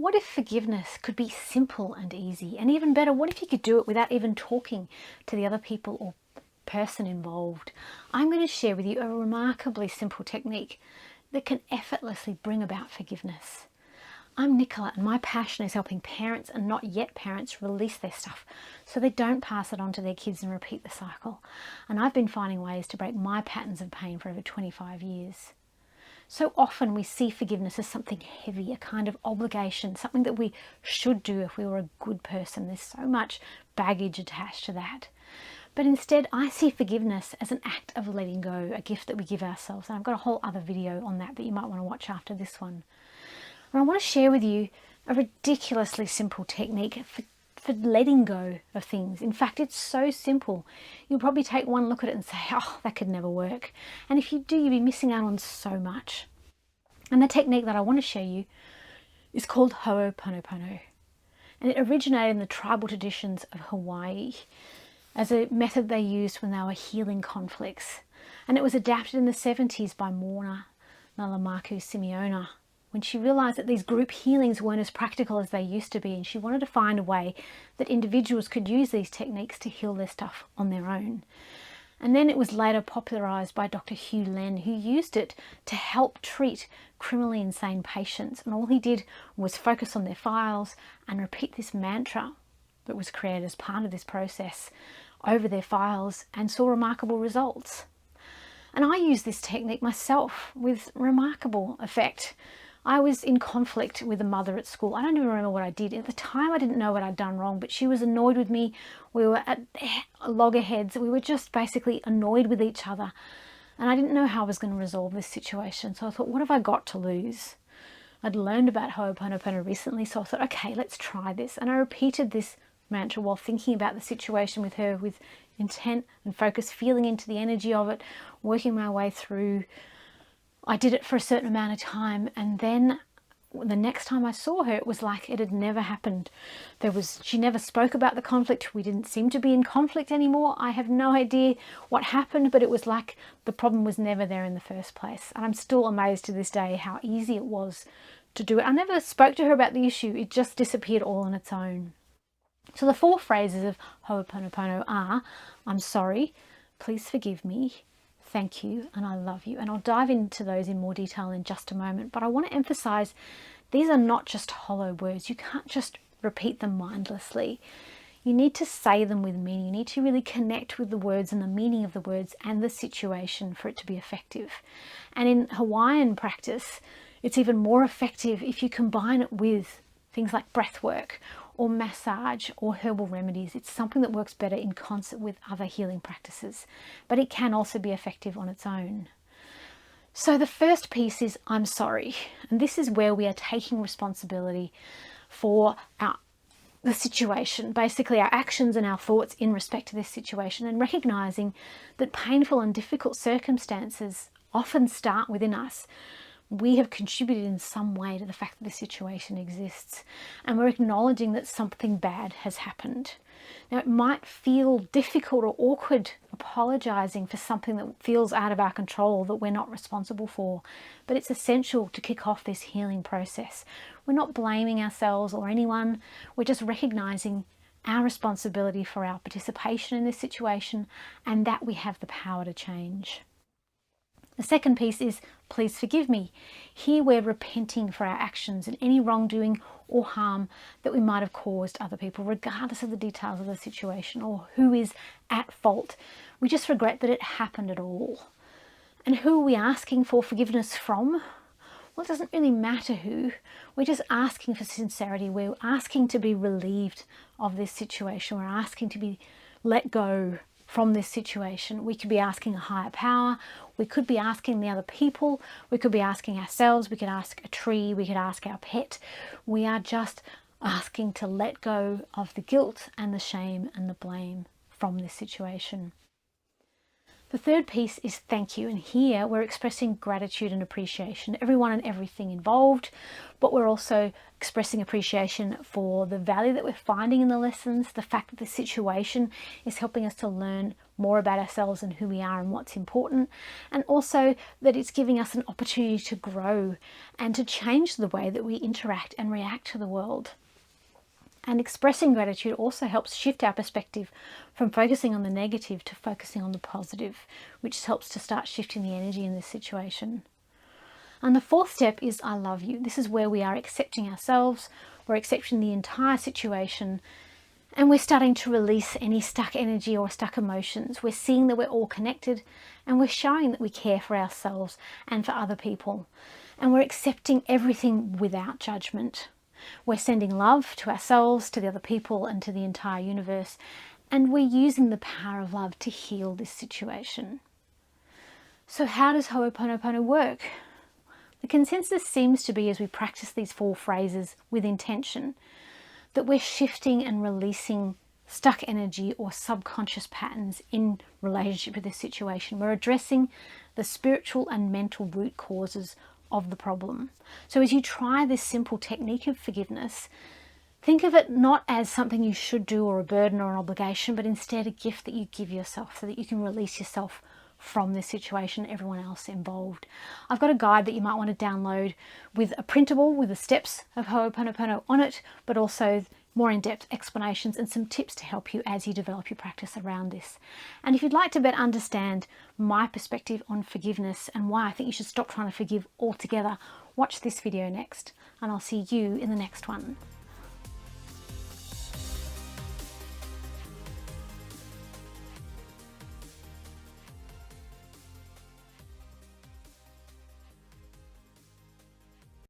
What if forgiveness could be simple and easy? And even better, what if you could do it without even talking to the other people or person involved? I'm going to share with you a remarkably simple technique that can effortlessly bring about forgiveness. I'm Nicola, and my passion is helping parents and not yet parents release their stuff so they don't pass it on to their kids and repeat the cycle. And I've been finding ways to break my patterns of pain for over 25 years. So often we see forgiveness as something heavy, a kind of obligation, something that we should do if we were a good person. There's so much baggage attached to that. But instead, I see forgiveness as an act of letting go, a gift that we give ourselves. And I've got a whole other video on that you might want to watch after this one. And I want to share with you a ridiculously simple technique for letting go of things. In fact, it's so simple. You'll probably take one look at it and say, oh, that could never work. And if you do, you'll be missing out on so much. And the technique that I want to show you is called Ho'oponopono. And it originated in the tribal traditions of Hawaii as a method they used when they were healing conflicts. And it was adapted in the 70s by Morna Nalamaku Simeona, when she realised that these group healings weren't as practical as they used to be, and she wanted to find a way that individuals could use these techniques to heal their stuff on their own. And then it was later popularised by Dr. Hugh Len, who used it to help treat criminally insane patients. And all he did was focus on their files and repeat this mantra that was created as part of this process over their files, and saw remarkable results. And I use this technique myself with remarkable effect. I was in conflict with a mother at school. I don't even remember what I did. At the time, I didn't know what I'd done wrong, but she was annoyed with me. We were at loggerheads. We were just basically annoyed with each other. And I didn't know how I was going to resolve this situation. So I thought, what have I got to lose? I'd learned about Ho'oponopono recently, so I thought, okay, let's try this. And I repeated this mantra while thinking about the situation with her with intent and focus, feeling into the energy of it, working my way through. I did it for a certain amount of time, and then the next time I saw her, it was like it had never happened. She never spoke about the conflict. We didn't seem to be in conflict anymore. I have no idea what happened, but it was like the problem was never there in the first place. And I'm still amazed to this day how easy it was to do it. I never spoke to her about the issue. It just disappeared all on its own. So the 4 phrases of Ho'oponopono are, I'm sorry, please forgive me, thank you, and I love you. And I'll dive into those in more detail in just a moment. But I want to emphasize these are not just hollow words. You can't just repeat them mindlessly. You need to say them with meaning. You need to really connect with the words and the meaning of the words and the situation for it to be effective. And in Hawaiian practice, it's even more effective if you combine it with things like breath work or massage or herbal remedies. It's something that works better in concert with other healing practices, but it can also be effective on its own. So the first piece is I'm sorry. And this is where we are taking responsibility for the situation, basically our actions and our thoughts in respect to this situation, and recognizing that painful and difficult circumstances often start within us. We have contributed in some way to the fact that the situation exists, and we're acknowledging that something bad has happened. Now, it might feel difficult or awkward apologizing for something that feels out of our control, that we're not responsible for, but it's essential to kick off this healing process. We're not blaming ourselves or anyone. We're just recognizing our responsibility for our participation in this situation and that we have the power to change. The second piece is please forgive me. Here we're repenting for our actions and any wrongdoing or harm that we might have caused other people, regardless of the details of the situation or who is at fault. We just regret that it happened at all. And who are we asking for forgiveness from? Well, it doesn't really matter who. We're just asking for sincerity. We're asking to be relieved of this situation. We're asking to be let go from this situation. We could be asking a higher power. We could be asking the other people. We could be asking ourselves. We could ask a tree. We could ask our pet. We are just asking to let go of the guilt and the shame and the blame from this situation. The third piece is thank you, and here we're expressing gratitude and appreciation, everyone and everything involved, but we're also expressing appreciation for the value that we're finding in the lessons, the fact that the situation is helping us to learn more about ourselves and who we are and what's important, and also that it's giving us an opportunity to grow and to change the way that we interact and react to the world. And expressing gratitude also helps shift our perspective from focusing on the negative to focusing on the positive, which helps to start shifting the energy in this situation. And the fourth step is I love you. This is where we are accepting ourselves, we're accepting the entire situation, and we're starting to release any stuck energy or stuck emotions. We're seeing that we're all connected, and we're showing that we care for ourselves and for other people. And we're accepting everything without judgment. We're sending love to ourselves, to the other people, and to the entire universe. And we're using the power of love to heal this situation. So how does Ho'oponopono work? The consensus seems to be, as we practice these 4 phrases with intention, that we're shifting and releasing stuck energy or subconscious patterns in relationship with this situation. We're addressing the spiritual and mental root causes of the problem. So as you try this simple technique of forgiveness, think of it not as something you should do or a burden or an obligation, but instead a gift that you give yourself so that you can release yourself from this situation, everyone else involved. I've got a guide that you might want to download with a printable with the steps of Ho'oponopono on it, but also more in-depth explanations and some tips to help you as you develop your practice around this. And if you'd like to better understand my perspective on forgiveness and why I think you should stop trying to forgive altogether, watch this video next, and I'll see you in the next one.